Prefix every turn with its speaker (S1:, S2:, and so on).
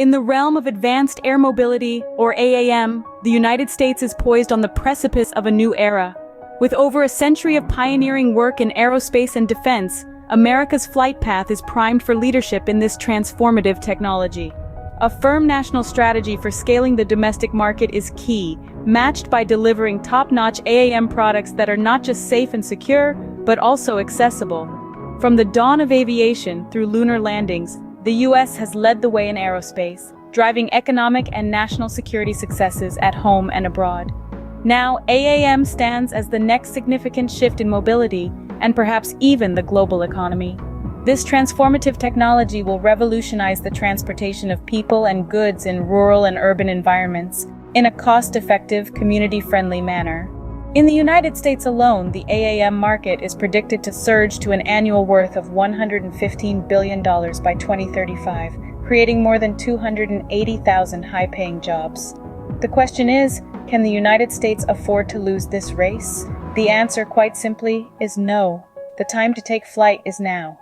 S1: In the realm of advanced air mobility, or AAM, the United States is poised on the precipice of a new era. With over a century of pioneering work in aerospace and defense, America's flight path is primed for leadership in this transformative technology. A firm national strategy for scaling the domestic market is key, matched by delivering top-notch AAM products that are not just safe and secure, but also accessible. From the dawn of aviation through lunar landings, the U.S. has led the way in aerospace, driving economic and national security successes at home and abroad. Now, AAM stands as the next significant shift in mobility, and perhaps even the global economy. This transformative technology will revolutionize the transportation of people and goods in rural and urban environments, in a cost-effective, community-friendly manner. In the United States alone, the AAM market is predicted to surge to an annual worth of $115 billion by 2035, creating more than 280,000 high-paying jobs. The question is, can the United States afford to lose this race? The answer, quite simply, is no. The time to take flight is now.